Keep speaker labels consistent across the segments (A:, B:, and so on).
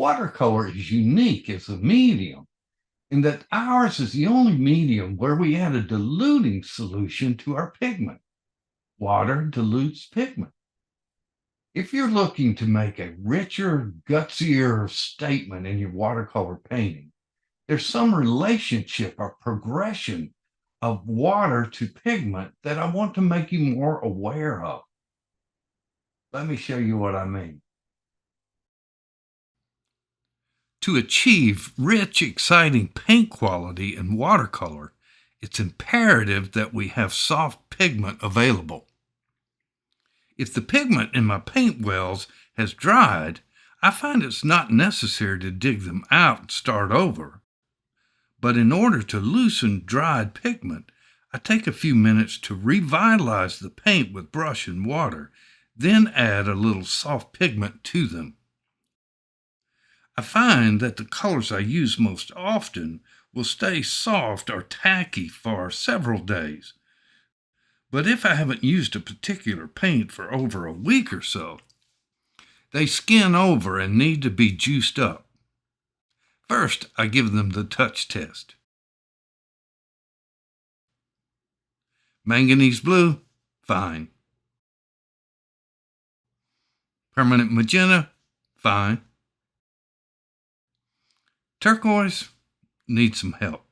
A: Watercolor is unique as a medium in that ours is the only medium where we add a diluting solution to our pigment. Water dilutes pigment. If you're looking to make a richer, gutsier statement in your watercolor painting, there's some relationship or progression of water to pigment that I want to make you more aware of. Let me show you what I mean. To achieve rich, exciting paint quality in watercolor, it's imperative that we have soft pigment available. If the pigment in my paint wells has dried, I find it's not necessary to dig them out and start over. But in order to loosen dried pigment, I take a few minutes to revitalize the paint with brush and water, then add a little soft pigment to them. I find that the colors I use most often will stay soft or tacky for several days. But if I haven't used a particular paint for over a week or so, they skin over and need to be juiced up. First, I give them the touch test. Manganese blue, fine. Permanent magenta, fine. Turquoise, needs some help.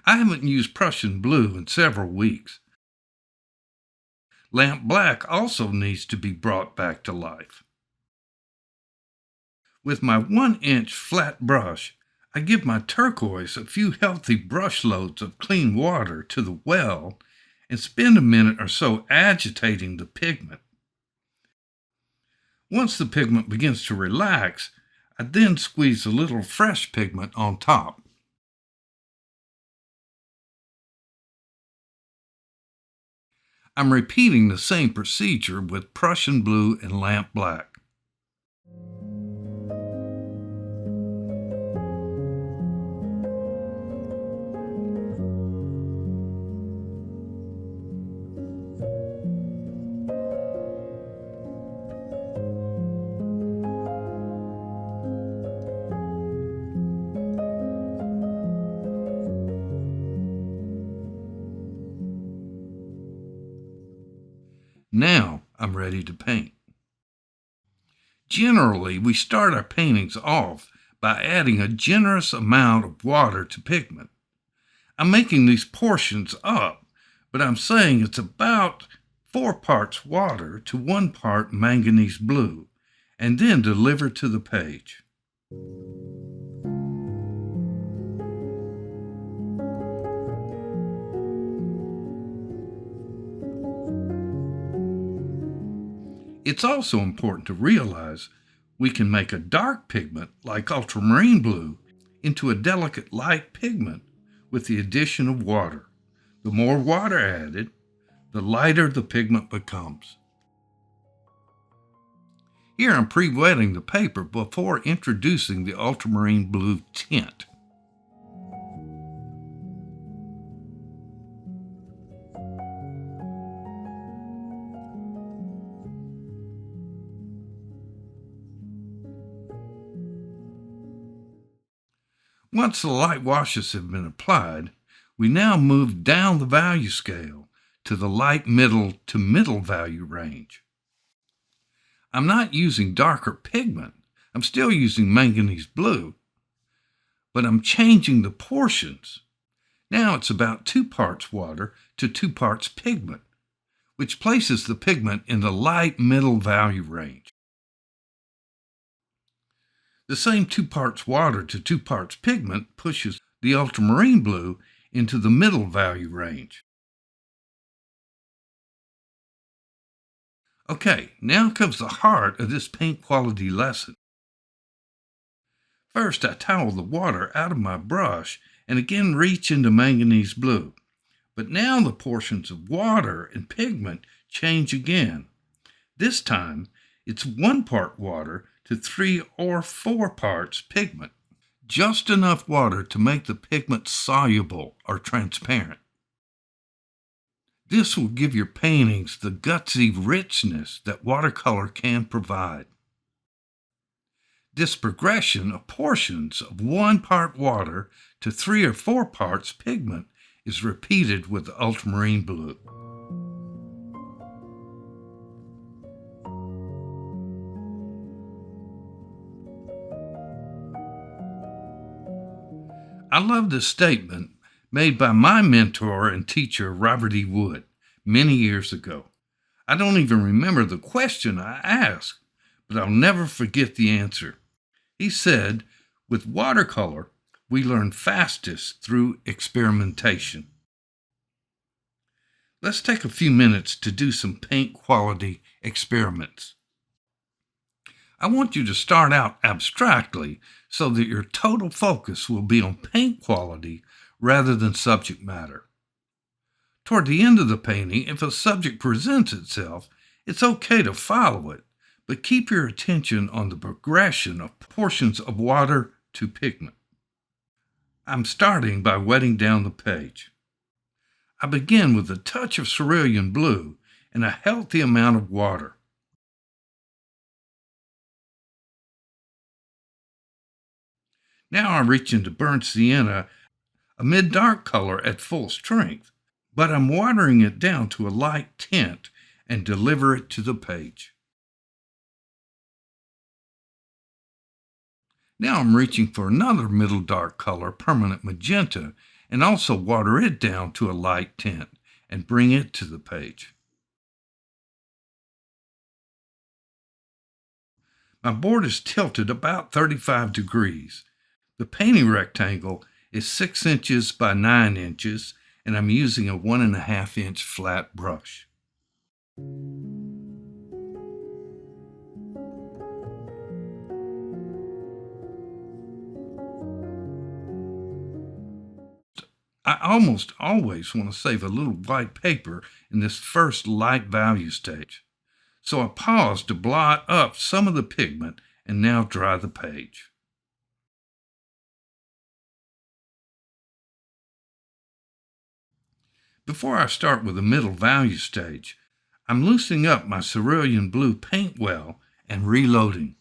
A: I haven't used Prussian blue in several weeks. Lamp black also needs to be brought back to life. With my 1-inch flat brush, I give my turquoise a few healthy brush loads of clean water to the well and spend a minute or so agitating the pigment. Once the pigment begins to relax, I then squeeze a little fresh pigment on top. I'm repeating the same procedure with Prussian blue and lamp black. Now I'm ready to paint. Generally, we start our paintings off by adding a generous amount of water to pigment. I'm making these portions up, but I'm saying it's about 4 parts water to 1 part manganese blue, and then deliver to the page. It's also important to realize we can make a dark pigment like ultramarine blue into a delicate light pigment with the addition of water. The more water added, the lighter the pigment becomes. Here I'm pre-wetting the paper before introducing the ultramarine blue tint. Once the light washes have been applied, we now move down the value scale to the light middle to middle value range. I'm not using darker pigment. I'm still using manganese blue, but I'm changing the portions. Now it's about 2 parts water to 2 parts pigment, which places the pigment in the light middle value range. The same 2 parts water to 2 parts pigment pushes the ultramarine blue into the middle value range. Okay, now comes the heart of this paint quality lesson. First, I towel the water out of my brush and again reach into manganese blue. But now the portions of water and pigment change again. This time, it's 1 part water to 3 or 4 parts pigment. Just enough water to make the pigment soluble or transparent. This will give your paintings the gutsy richness that watercolor can provide. This progression of portions of 1 part water to 3 or 4 parts pigment is repeated with the ultramarine blue. I love the statement made by my mentor and teacher, Robert E. Wood, many years ago. I don't even remember the question I asked, but I'll never forget the answer. He said, with watercolor, we learn fastest through experimentation. Let's take a few minutes to do some paint quality experiments. I want you to start out abstractly so that your total focus will be on paint quality rather than subject matter. Toward the end of the painting, if a subject presents itself, it's okay to follow it, but keep your attention on the progression of portions of water to pigment. I'm starting by wetting down the page. I begin with a touch of cerulean blue and a healthy amount of water. Now I reach into burnt sienna, a mid-dark color at full strength, but I'm watering it down to a light tint and deliver it to the page. Now I'm reaching for another middle dark color, permanent magenta, and also water it down to a light tint and bring it to the page. My board is tilted about 35 degrees. The painting rectangle is 6 inches by 9 inches, and I'm using a 1.5 inch flat brush. I almost always want to save a little white paper in this first light value stage. So I pause to blot up some of the pigment and now dry the page. Before I start with the middle value stage, I'm loosening up my cerulean blue paint well and reloading.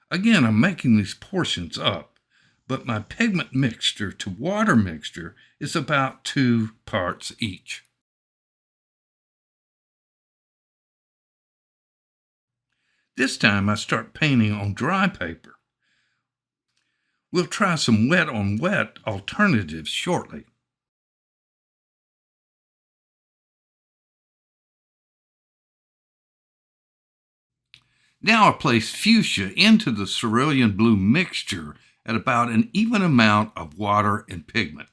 A: Again, I'm making these portions up, but my pigment mixture to water mixture is about 2 parts each. This time I start painting on dry paper. We'll try some wet on wet alternatives shortly. Now I place fuchsia into the cerulean blue mixture at about an even amount of water and pigment.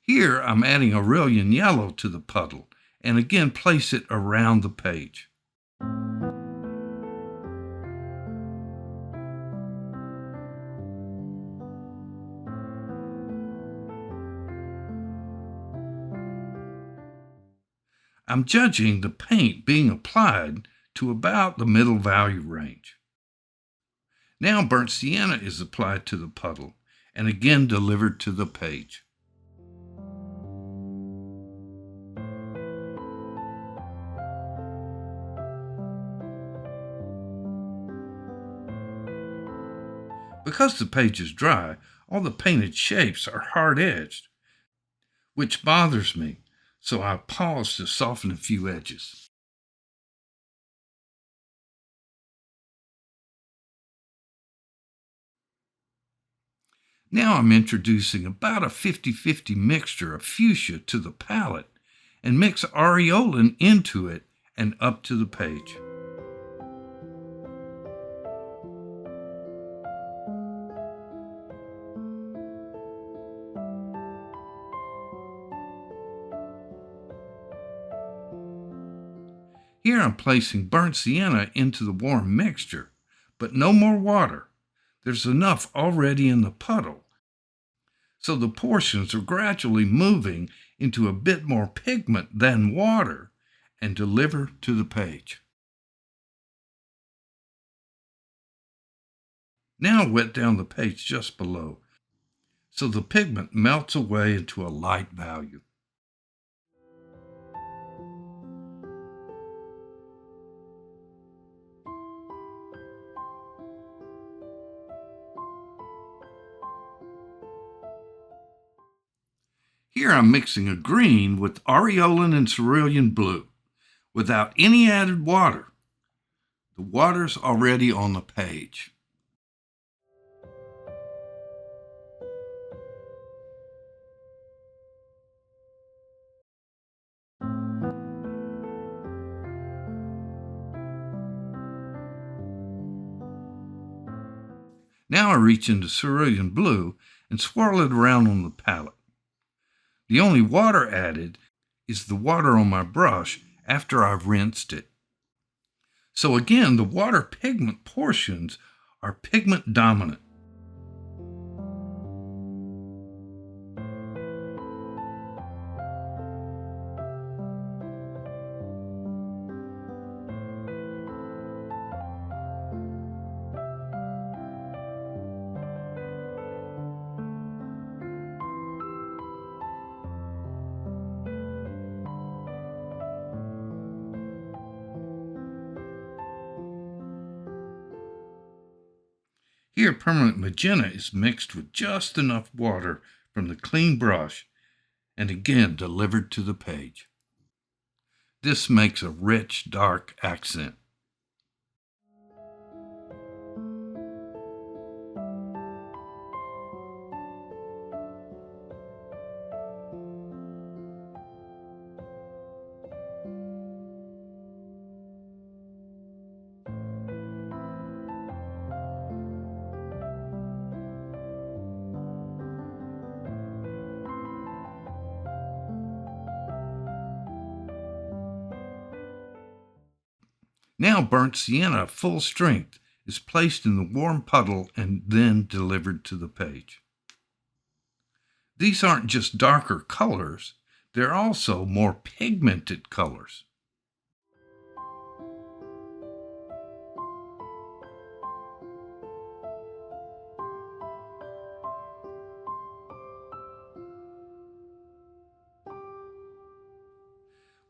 A: Here I'm adding aurelian yellow to the puddle and again place it around the page. I'm judging the paint being applied to about the middle value range. Now burnt sienna is applied to the puddle and again delivered to the page. Because the page is dry, all the painted shapes are hard-edged, which bothers me, so I pause to soften a few edges. Now I'm introducing about a 50-50 mixture of fuchsia to the palette and mix aureolin into it and up to the page. Here I'm placing burnt sienna into the warm mixture, but no more water. There's enough already in the puddle. So the portions are gradually moving into a bit more pigment than water and deliver to the page. Now wet down the page just below, so the pigment melts away into a light value. Here I'm mixing a green with aureolin and cerulean blue without any added water. The water's already on the page. Now I reach into cerulean blue and swirl it around on the palette. The only water added is the water on my brush after I've rinsed it. So again, the water pigment portions are pigment dominant. Here, permanent magenta is mixed with just enough water from the clean brush and again delivered to the page. This makes a rich, dark accent. Now burnt sienna full strength is placed in the warm puddle and then delivered to the page. These aren't just darker colors, they're also more pigmented colors.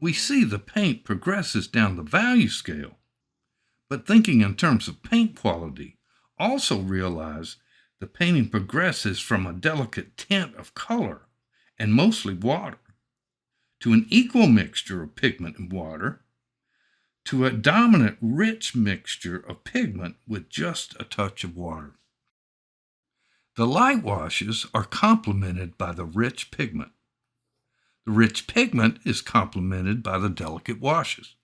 A: We see the paint progresses down the value scale, but thinking in terms of paint quality, also realize the painting progresses from a delicate tint of color, and mostly water, to an equal mixture of pigment and water, to a dominant rich mixture of pigment with just a touch of water. The light washes are complemented by the rich pigment. The rich pigment is complemented by the delicate washes.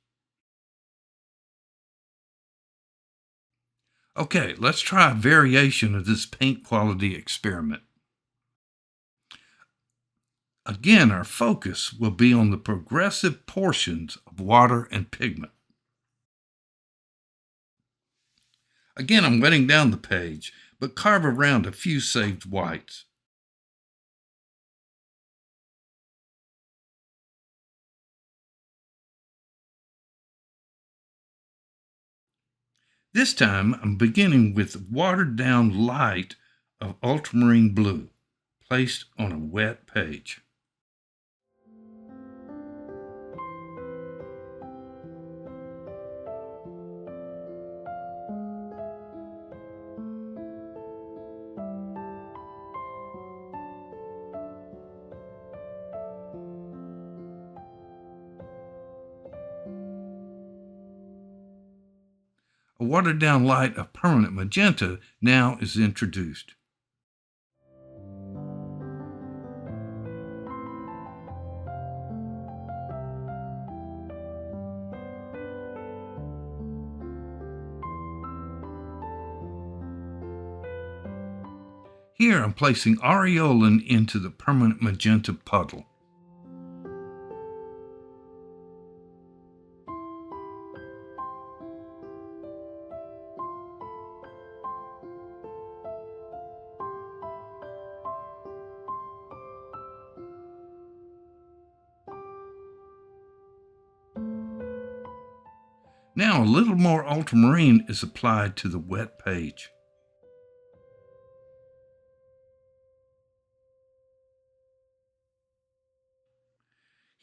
A: Okay, let's try a variation of this paint quality experiment. Again, our focus will be on the progressive portions of water and pigment. Again, I'm wetting down the page, but carve around a few saved whites. This time, I'm beginning with watered down light of ultramarine blue placed on a wet page. A watered down light of permanent magenta now is introduced. Here I'm placing aureolin into the permanent magenta puddle. Now a little more ultramarine is applied to the wet page.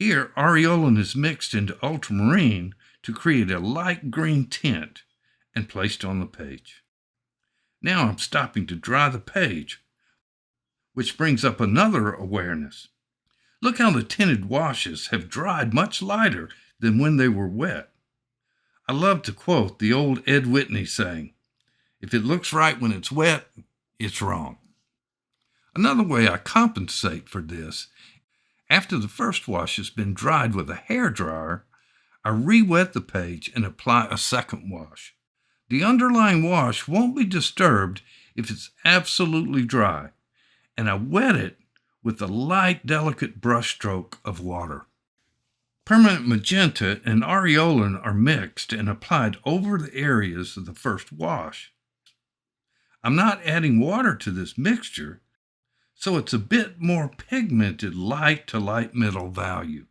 A: Here, aureolin is mixed into ultramarine to create a light green tint and placed on the page. Now I'm stopping to dry the page, which brings up another awareness. Look how the tinted washes have dried much lighter than when they were wet. I love to quote the old Ed Whitney saying, "If it looks right when it's wet, it's wrong." Another way I compensate for this, after the first wash has been dried with a hairdryer, I re-wet the page and apply a second wash. The underlying wash won't be disturbed if it's absolutely dry, and I wet it with a light, delicate brushstroke of water. Permanent magenta and aureolin are mixed and applied over the areas of the first wash. I'm not adding water to this mixture, so it's a bit more pigmented light to light middle value.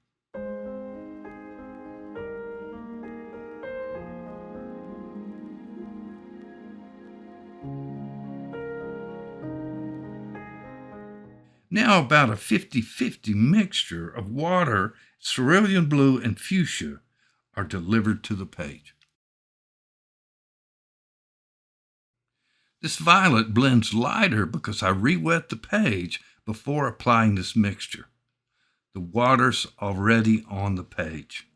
A: Now about a 50-50 mixture of water, cerulean blue, and fuchsia are delivered to the page. This violet blends lighter because I re-wet the page before applying this mixture. The water's already on the page.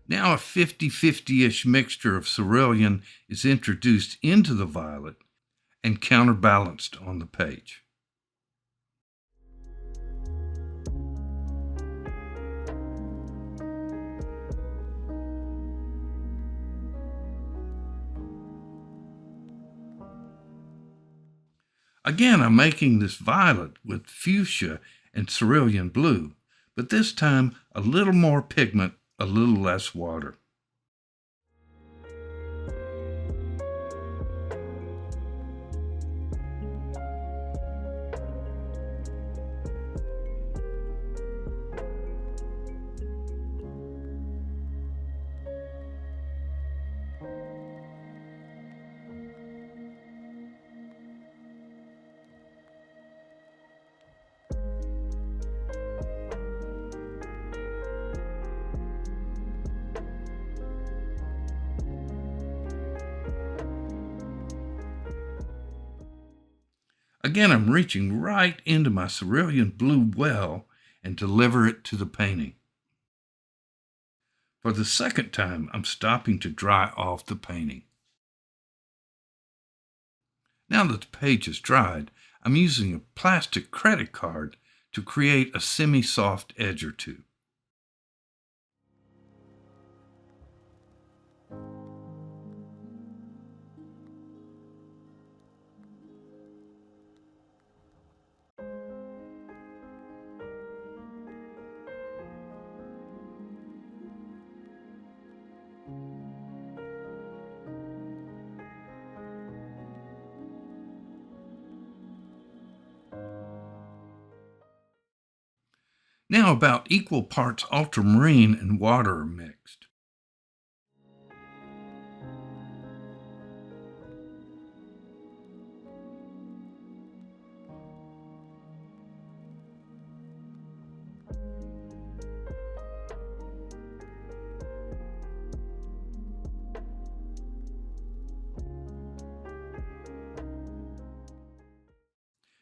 A: Now a 50-50-ish mixture of cerulean is introduced into the violet and counterbalanced on the page. Again, I'm making this violet with fuchsia and cerulean blue, but this time a little more pigment, a little less water. Again, I'm reaching right into my cerulean blue well and deliver it to the painting. For the second time, I'm stopping to dry off the painting. Now that the page is dried, I'm using a plastic credit card to create a semi-soft edge or two. Now about equal parts ultramarine and water are mixed.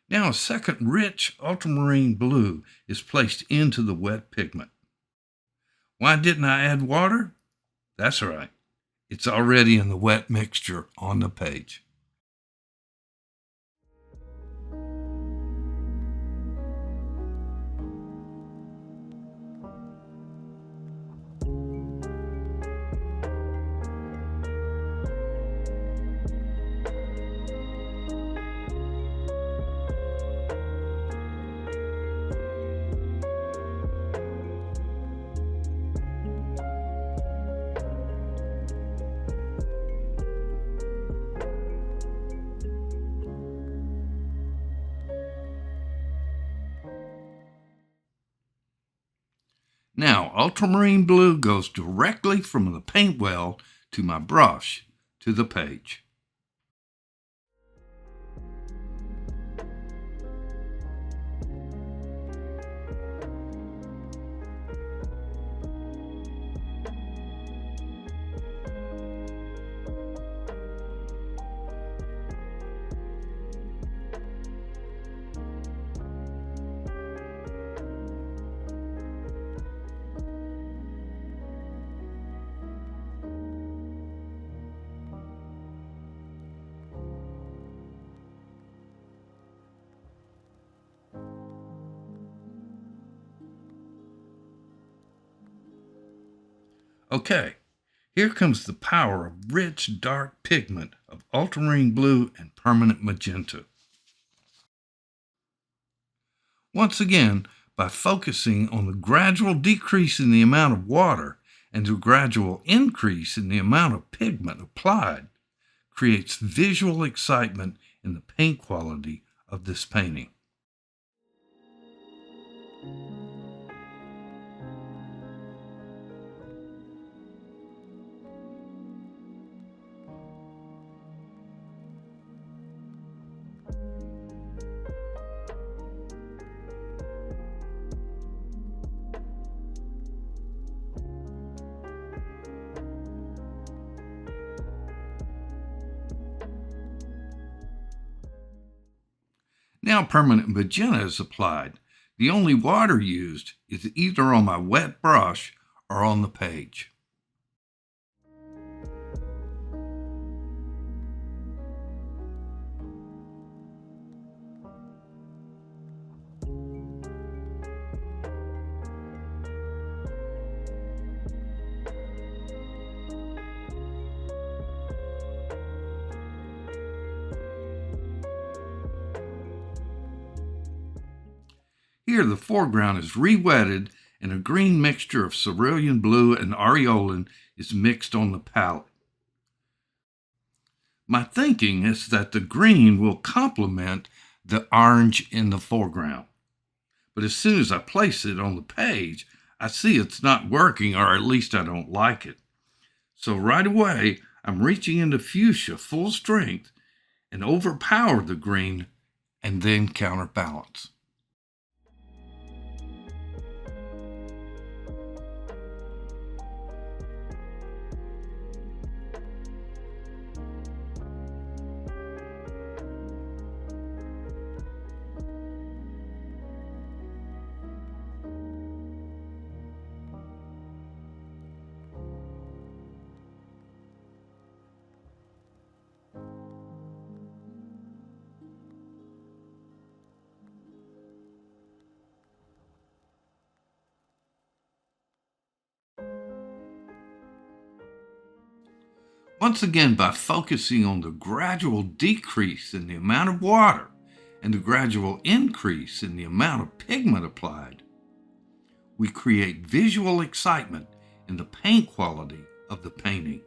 A: Now a second rich ultramarine blue is placed into the wet pigment. Why didn't I add water? That's right. It's already in the wet mixture on the page. Now, ultramarine blue goes directly from the paint well to my brush to the page. Okay, here comes the power of rich, dark pigment of ultramarine blue and permanent magenta. Once again, by focusing on the gradual decrease in the amount of water and the gradual increase in the amount of pigment applied, creates visual excitement in the paint quality of this painting. Now permanent magenta is applied. The only water used is either on my wet brush or on the page. Here the foreground is re-wetted and a green mixture of cerulean blue and aureolin is mixed on the palette. My thinking is that the green will complement the orange in the foreground. But as soon as I place it on the page, I see it's not working, or at least I don't like it. So right away, I'm reaching into fuchsia full strength and overpower the green and then counterbalance. Once again, by focusing on the gradual decrease in the amount of water and the gradual increase in the amount of pigment applied, we create visual excitement in the paint quality of the painting.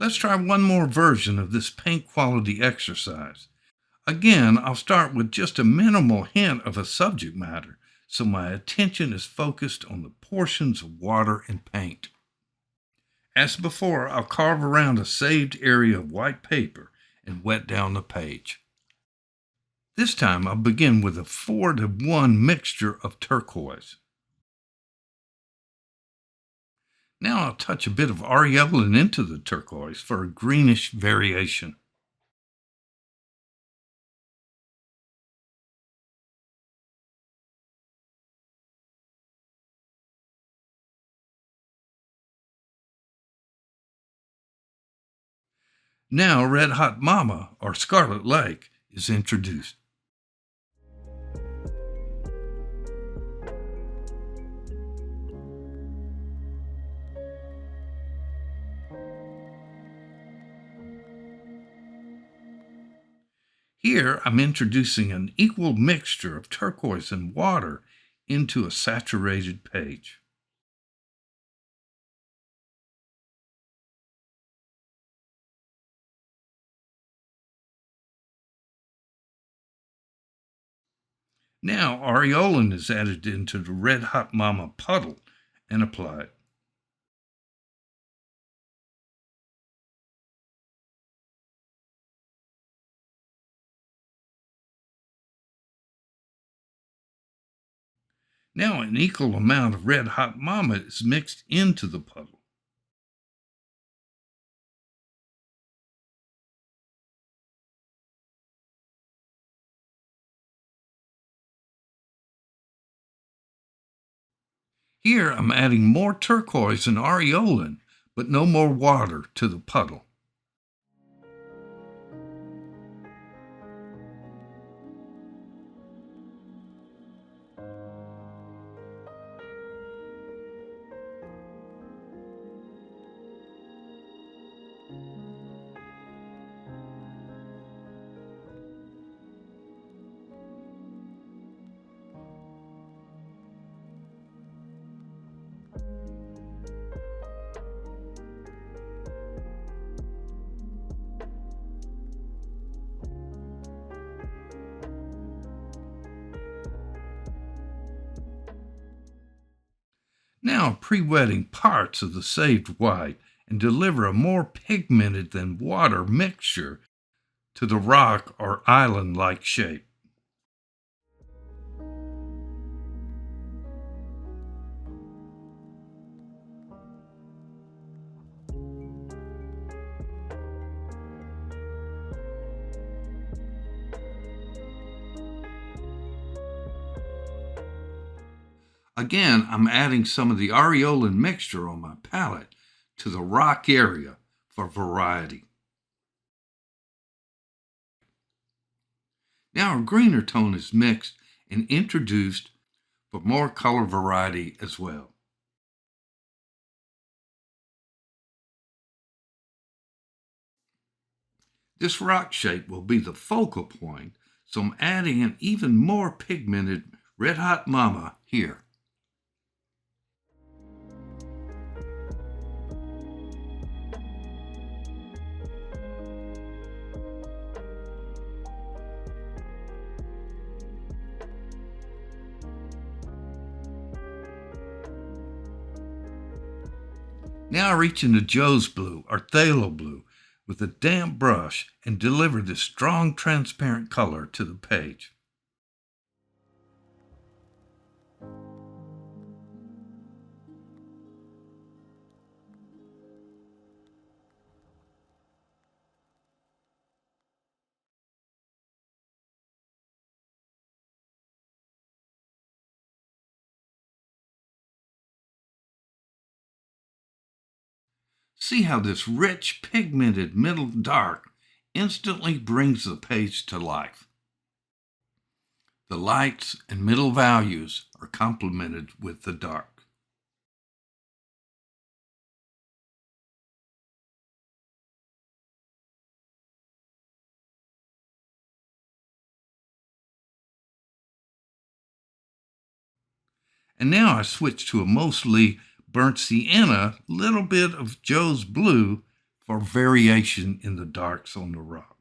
A: Let's try one more version of this paint quality exercise. Again, I'll start with just a minimal hint of a subject matter, so my attention is focused on the portions of water and paint. As before, I'll carve around a saved area of white paper and wet down the page. This time I'll begin with a 4-to-1 mixture of turquoise. Now I'll touch a bit of aureolin into the turquoise for a greenish variation. Now Red Hot Mama, or Scarlet Lake, is introduced. Here I'm introducing an equal mixture of turquoise and water into a saturated page. Now aureolin is added into the Red Hot Mama puddle and applied. Now an equal amount of Red Hot Mama is mixed into the puddle. Here I'm adding more turquoise and aureolin, but no more water to the puddle. Now pre-wetting parts of the saved white and deliver a more pigmented than water mixture to the rock or island-like shape. Again, I'm adding some of the aureolin mixture on my palette to the rock area for variety. Now a greener tone is mixed and introduced for more color variety as well. This rock shape will be the focal point, so I'm adding an even more pigmented Red Hot Mama here. Now I reach into Joe's blue or phthalo blue with a damp brush and deliver this strong transparent color to the page. See how this rich pigmented middle dark instantly brings the page to life. The lights and middle values are complemented with the dark. And now I switch to a mostly burnt sienna, little bit of Joe's blue for variation in the darks on the rock.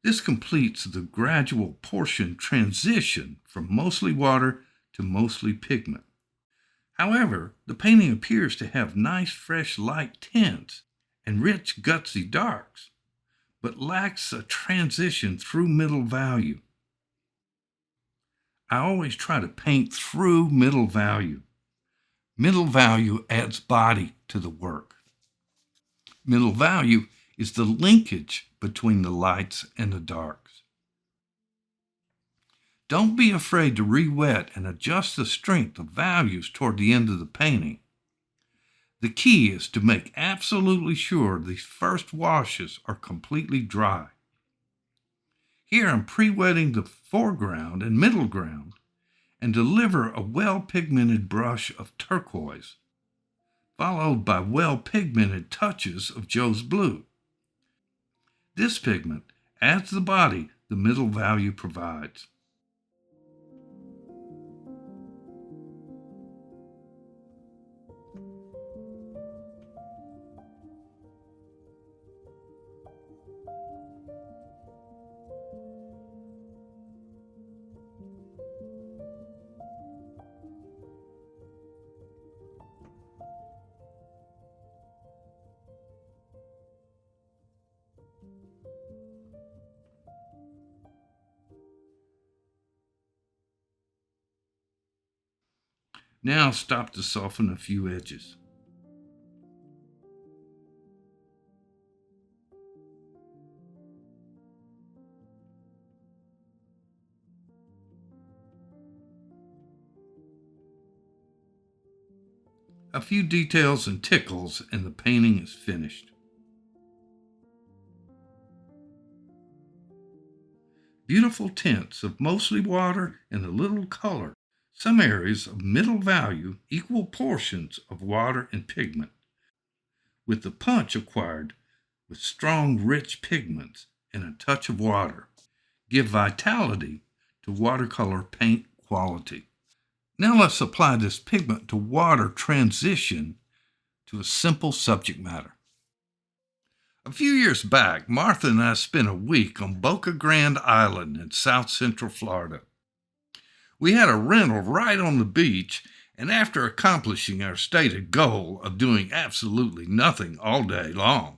A: This completes the gradual portion transition from mostly water to mostly pigment. However, the painting appears to have nice fresh light tints and rich gutsy darks, but lacks a transition through middle value. I always try to paint through middle value. Middle value adds body to the work. Middle value is the linkage between the lights and the darks. Don't be afraid to re-wet and adjust the strength of values toward the end of the painting. The key is to make absolutely sure these first washes are completely dry. Here I'm pre-wetting the foreground and middle ground and deliver a well-pigmented brush of turquoise, followed by well-pigmented touches of Joe's blue. This pigment adds the body the middle value provides. Now stop to soften a few edges. A few details and tickles and the painting is finished. Beautiful tints of mostly water and a little color. Some areas of middle value equal portions of water and pigment, with the punch acquired with strong, rich pigments and a touch of water. Give vitality to watercolor paint quality. Now let's apply this pigment to water transition to a simple subject matter. A few years back, Martha and I spent a week on Boca Grande Island in South Central Florida. We had a rental right on the beach, and after accomplishing our stated goal of doing absolutely nothing all day long,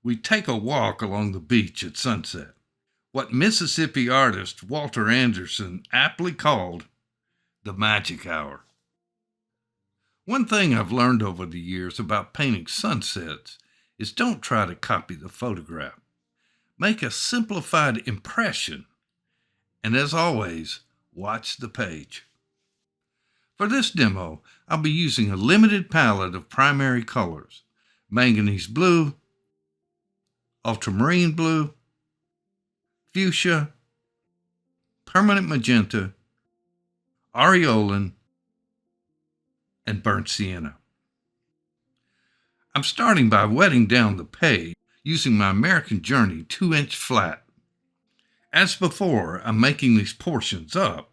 A: we take a walk along the beach at sunset. What Mississippi artist Walter Anderson aptly called the magic hour. One thing I've learned over the years about painting sunsets is don't try to copy the photograph. Make a simplified impression, and as always, watch the page. For this demo, I'll be using a limited palette of primary colors: manganese blue, ultramarine blue, fuchsia, permanent magenta, aureolin, and burnt sienna. I'm starting by wetting down the page using my American Journey 2-inch flat. As before, I'm making these portions up,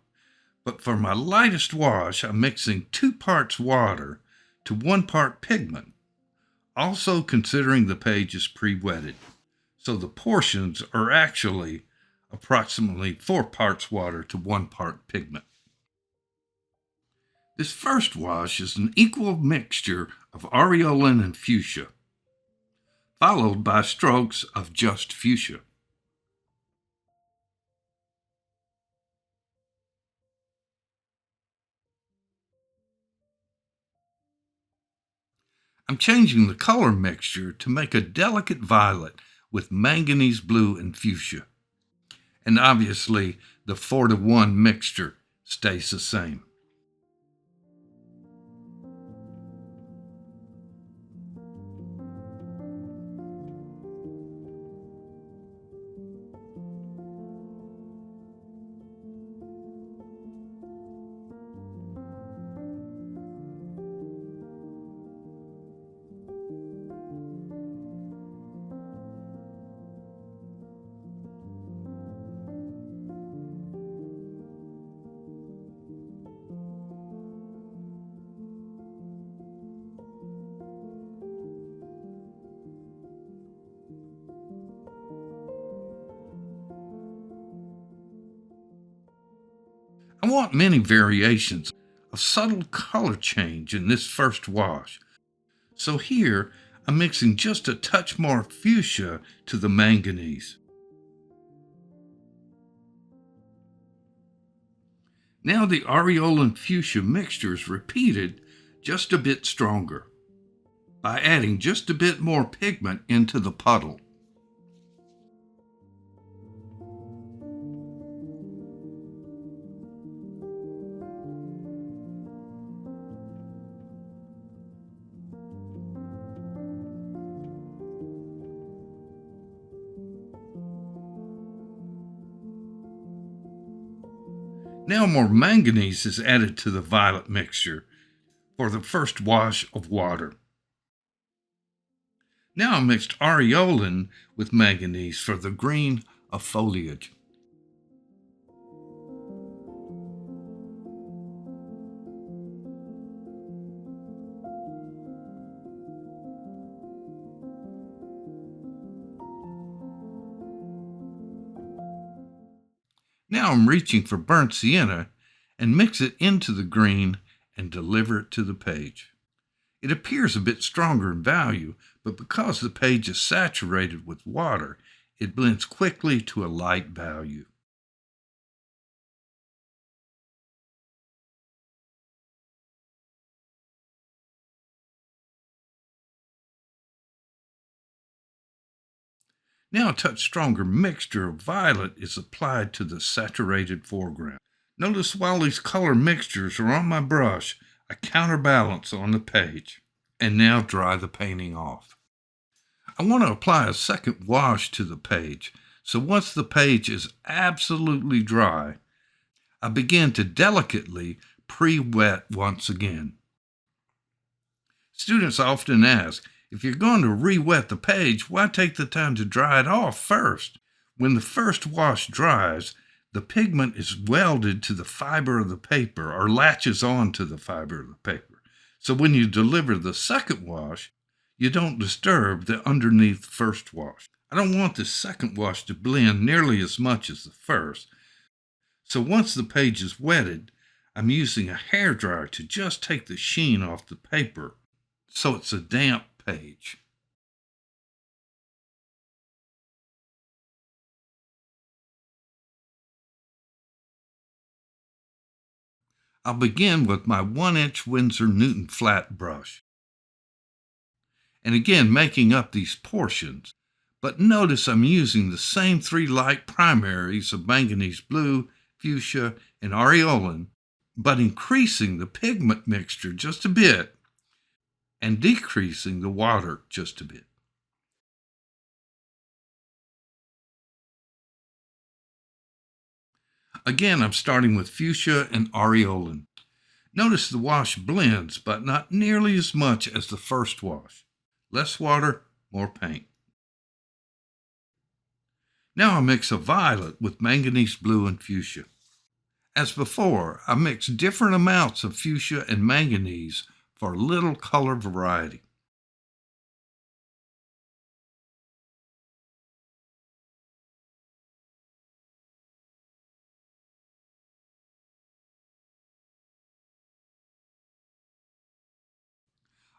A: but for my lightest wash, I'm mixing 2 parts water to 1 part pigment, also considering the page is pre-wetted. So the portions are actually approximately 4 parts water to 1 part pigment. This first wash is an equal mixture of aureolin and fuchsia, followed by strokes of just fuchsia. I'm changing the color mixture to make a delicate violet with manganese blue and fuchsia. And obviously, the 4-to-1 mixture stays the same. I want many variations of subtle color change in this first wash. So here, I'm mixing just a touch more fuchsia to the manganese. Now the aureole and fuchsia mixture is repeated just a bit stronger by adding just a bit more pigment into the puddle. Now more manganese is added to the violet mixture for the first wash of water. Now I mixed aureolin with manganese for the green of foliage. Now I'm reaching for burnt sienna and mix it into the green and deliver it to the page. It appears a bit stronger in value, but because the page is saturated with water, it blends quickly to a light value. Now a touch stronger mixture of violet is applied to the saturated foreground. Notice while these color mixtures are on my brush, I counterbalance on the page. And now dry the painting off. I want to apply a second wash to the page. So once the page is absolutely dry, I begin to delicately pre-wet once again. Students often ask, if you're going to re-wet the page, why take the time to dry it off first? When the first wash dries, the pigment is welded to the fiber of the paper or latches on to the fiber of the paper. So when you deliver the second wash, you don't disturb the underneath first wash. I don't want the second wash to blend nearly as much as the first. So once the page is wetted, I'm using a hairdryer to just take the sheen off the paper so it's a damp page. I'll begin with my 1-inch Winsor Newton flat brush. And again, making up these portions. But notice I'm using the same 3 light primaries of manganese blue, fuchsia, and aureolin, but increasing the pigment mixture just a bit and decreasing the water just a bit. Again, I'm starting with fuchsia and aureolin. Notice the wash blends, but not nearly as much as the first wash. Less water, more paint. Now I mix a violet with manganese blue and fuchsia. As before, I mix different amounts of fuchsia and manganese for little color variety.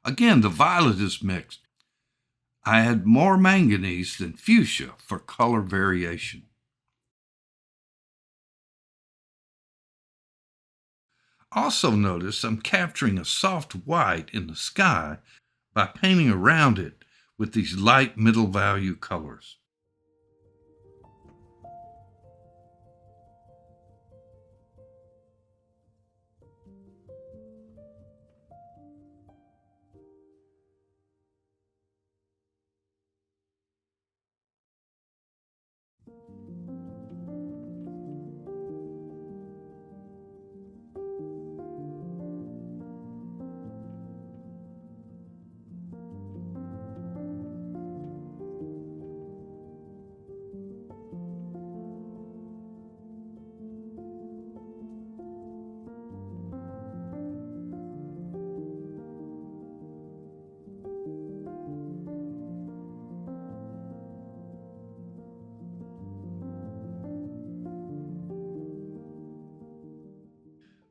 A: Again, the violet is mixed. I add more manganese than fuchsia for color variation. Also notice I'm capturing a soft white in the sky by painting around it with these light middle value colors.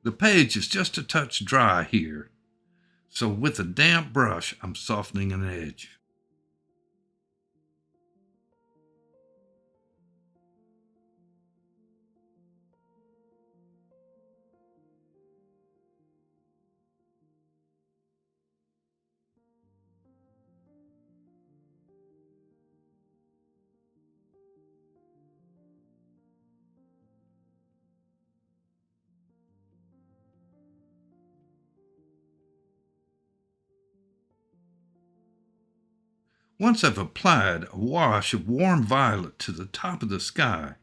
A: The page is just a touch dry here, so with a damp brush, I'm softening an edge. Once I've applied a wash of warm violet to the top of the sky,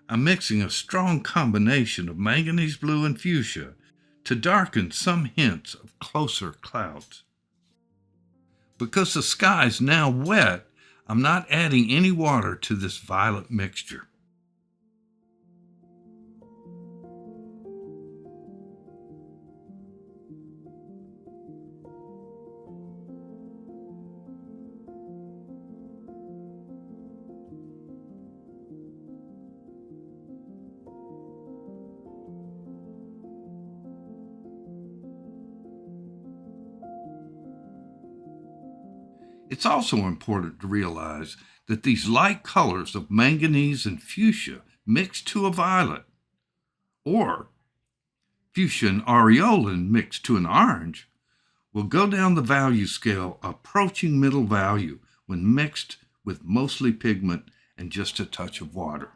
A: I'm mixing a strong combination of manganese blue and fuchsia to darken some hints of closer clouds. Because the sky is now wet, I'm not adding any water to this violet mixture. It's also important to realize that these light colors of manganese and fuchsia mixed to a violet, or fuchsia and aureolin mixed to an orange, will go down the value scale approaching middle value when mixed with mostly pigment and just a touch of water.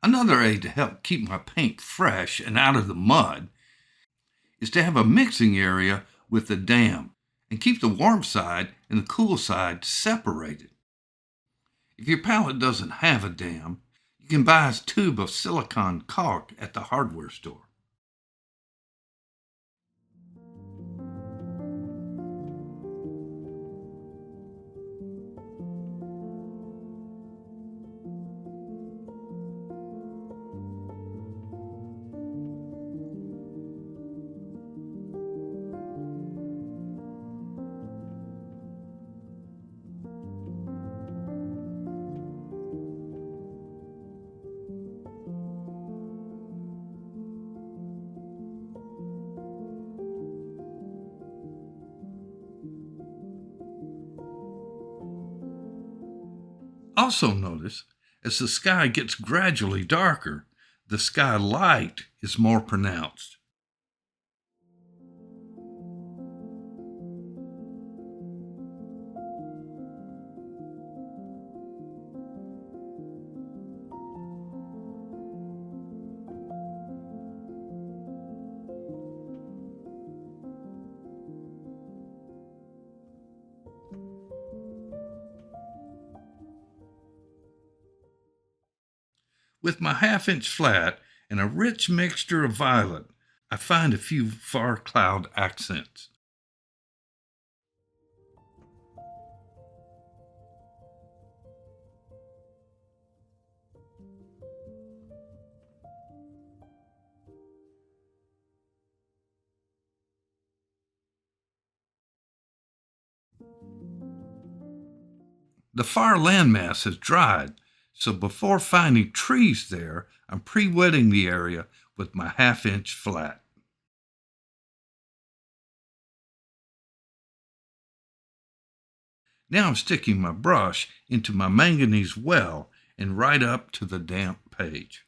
A: Another aid to help keep my paint fresh and out of the mud is to have a mixing area with the dam and keep the warm side and the cool side separated. If your palette doesn't have a dam, you can buy a tube of silicone caulk at the hardware store. Also notice, as the sky gets gradually darker, the sky light is more pronounced. With my half-inch flat and a rich mixture of violet, I find a few far cloud accents. The far landmass has dried, so before finding trees there, I'm pre-wetting the area with my half-inch flat. Now I'm sticking my brush into my manganese well and right up to the damp page.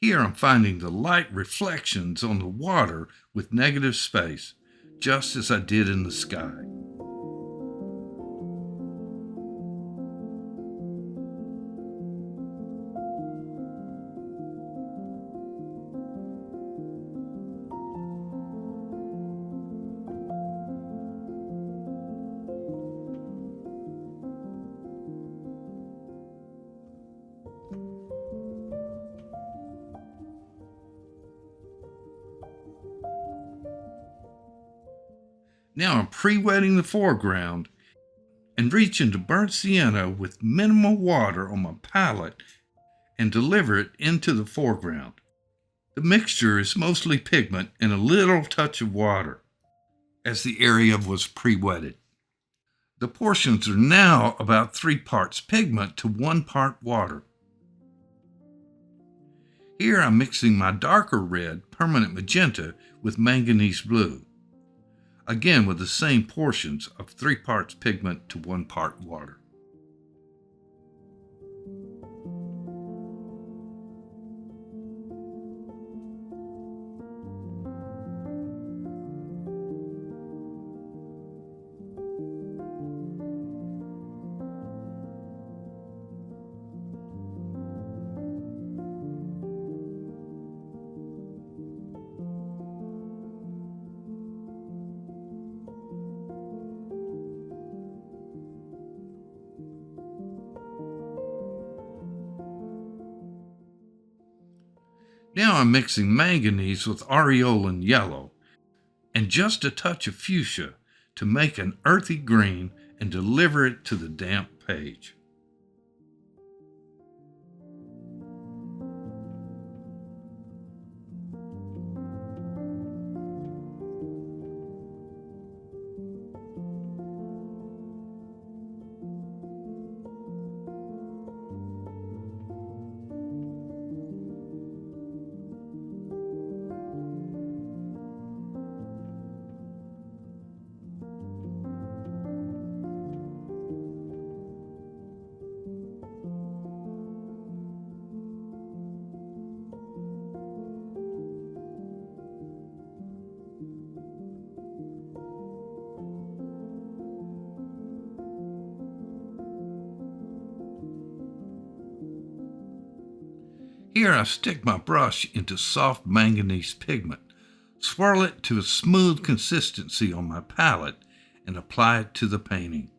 A: Here I'm finding the light reflections on the water with negative space, just as I did in the sky. Now I'm pre-wetting the foreground and reach into burnt sienna with minimal water on my palette and deliver it into the foreground. The mixture is mostly pigment and a little touch of water, as the area was pre-wetted. The portions are now about 3 parts pigment to 1 part water. Here I'm mixing my darker red permanent magenta with manganese blue, again with the same portions of 3 parts pigment to 1 part water. Now I'm mixing manganese with aureolin yellow and just a touch of fuchsia to make an earthy green and deliver it to the damp page. Here I stick my brush into soft manganese pigment, swirl it to a smooth consistency on my palette, and apply it to the painting.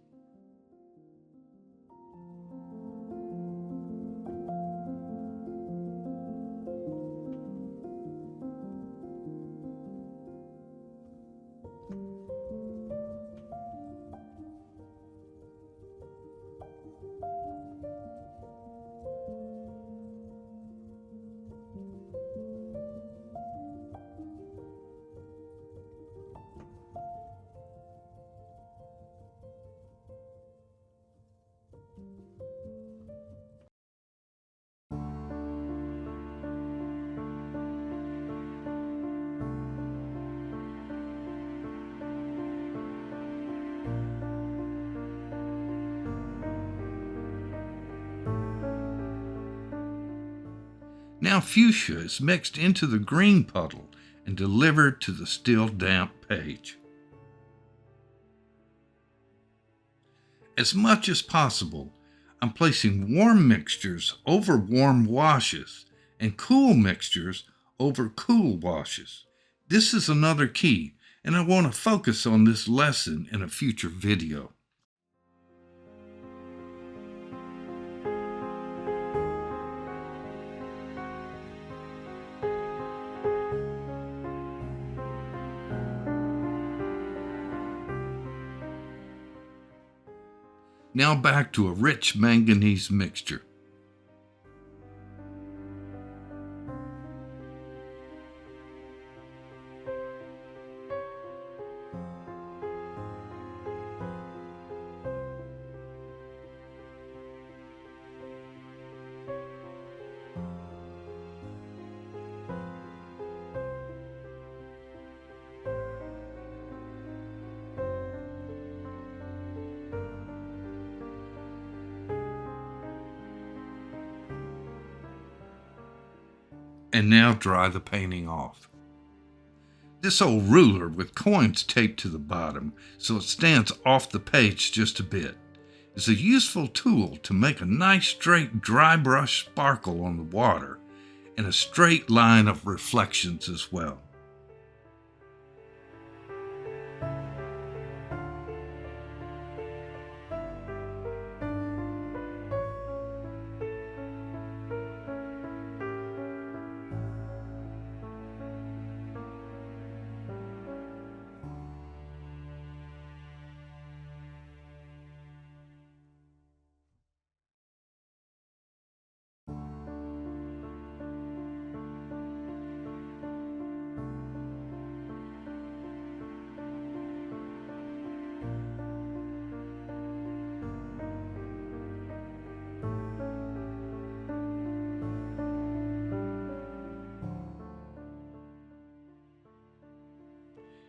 A: Now fuchsia is mixed into the green puddle and delivered to the still damp page. As much as possible, I'm placing warm mixtures over warm washes and cool mixtures over cool washes. This is another key, and I want to focus on this lesson in a future video. Now back to a rich manganese mixture. And now dry the painting off. This old ruler with coins taped to the bottom so it stands off the page just a bit is a useful tool to make a nice straight dry brush sparkle on the water and a straight line of reflections as well.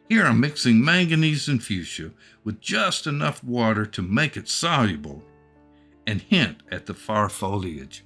A: Here I'm mixing manganese and fuchsia with just enough water to make it soluble and hint at the far foliage.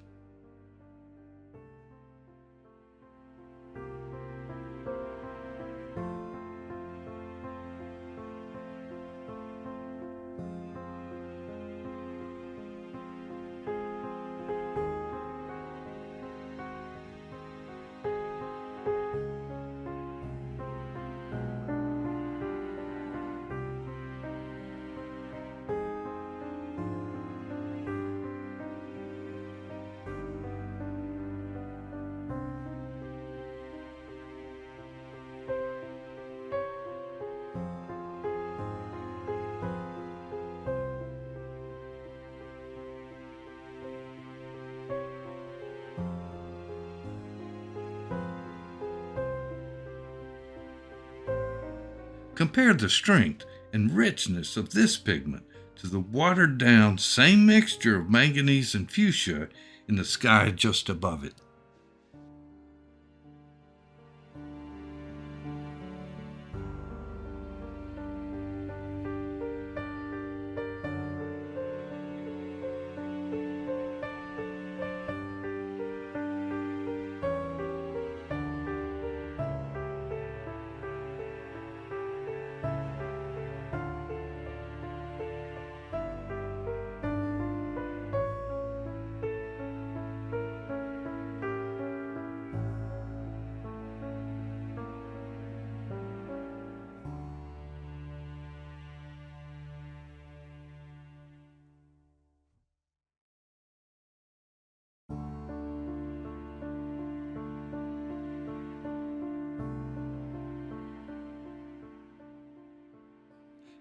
A: Compare the strength and richness of this pigment to the watered down same mixture of manganese and fuchsia in the sky just above it.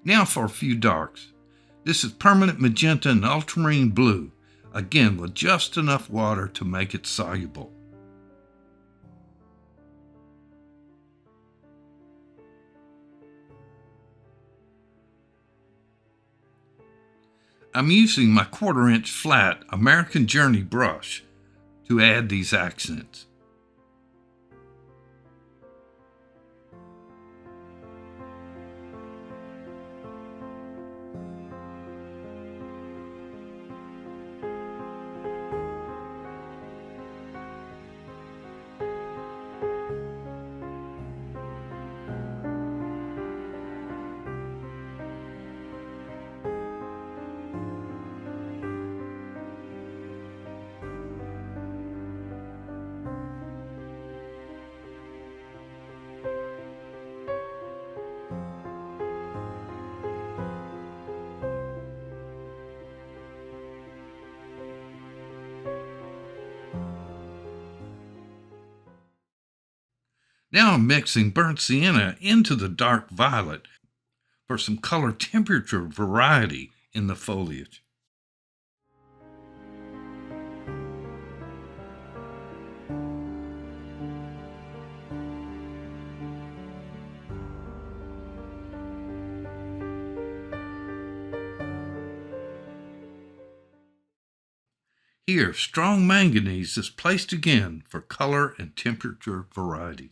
A: Now for a few darks. This is permanent magenta and ultramarine blue, again with just enough water to make it soluble. I'm using my 1/4" flat American Journey brush to add these accents. Now I'm mixing burnt sienna into the dark violet for some color temperature variety in the foliage. Here, strong manganese is placed again for color and temperature variety.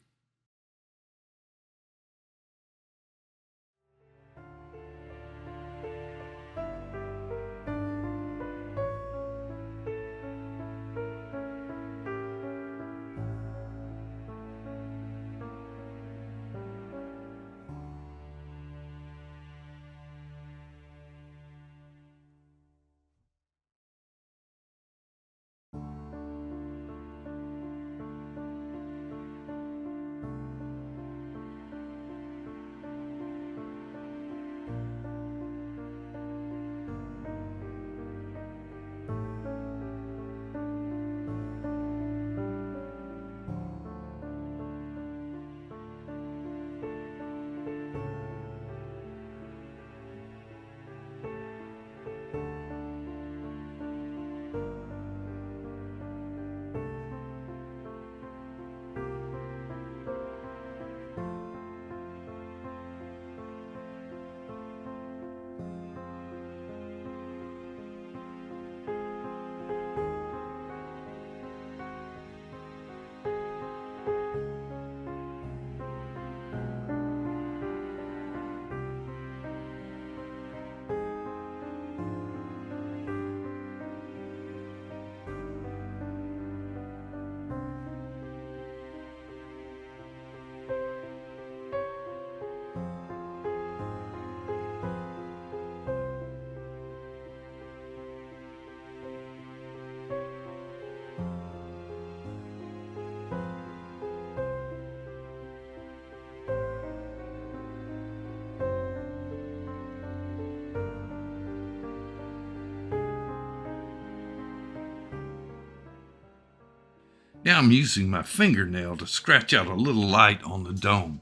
A: Now I'm using my fingernail to scratch out a little light on the dome.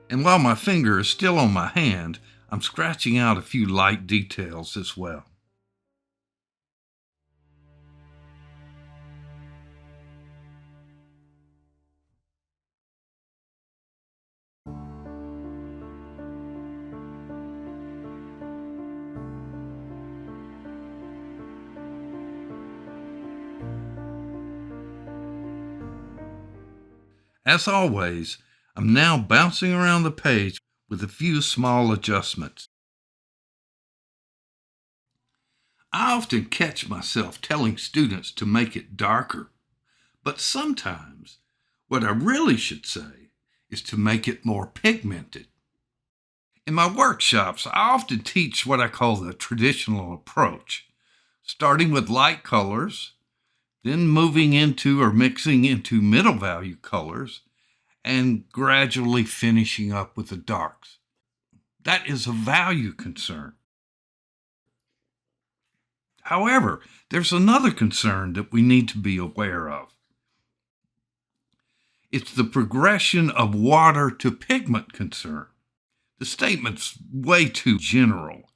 A: And while my finger is still on my hand, I'm scratching out a few light details as well. As always, I'm now bouncing around the page with a few small adjustments. I often catch myself telling students to make it darker, but sometimes what I really should say is to make it more pigmented. In my workshops, I often teach what I call the traditional approach, starting with light colors, then moving into or mixing into middle value colors, and gradually finishing up with the darks. That is a value concern. However, there's another concern that we need to be aware of. It's the progression of water to pigment concern. The statement's way too general,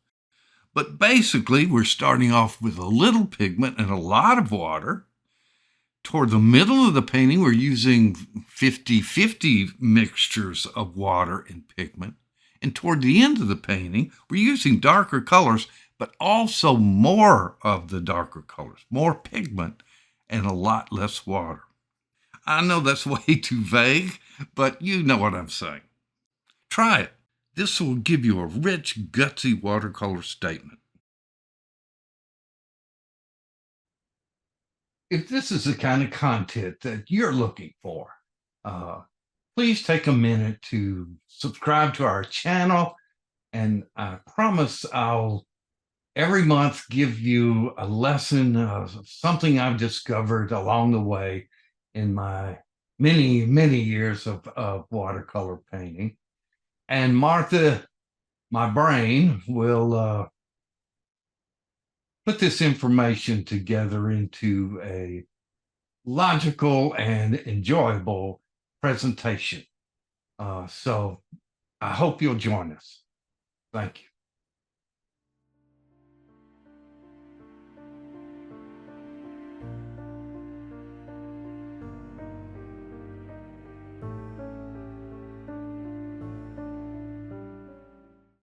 A: but basically, we're starting off with a little pigment and a lot of water. Toward the middle of the painting, we're using 50-50 mixtures of water and pigment. And toward the end of the painting, we're using darker colors, but also more of the darker colors, more pigment, and a lot less water. I know that's way too vague, but you know what I'm saying. Try it. This will give you a rich, gutsy watercolor statement. If this is the kind of content that you're looking for, uh, please take a minute to subscribe to our channel. And I promise I'll every month give you a lesson of something I've discovered along the way in my many, many years of watercolor painting. And Martha, my brain, will put this information together into a logical and enjoyable presentation. So I hope you'll join us. Thank you.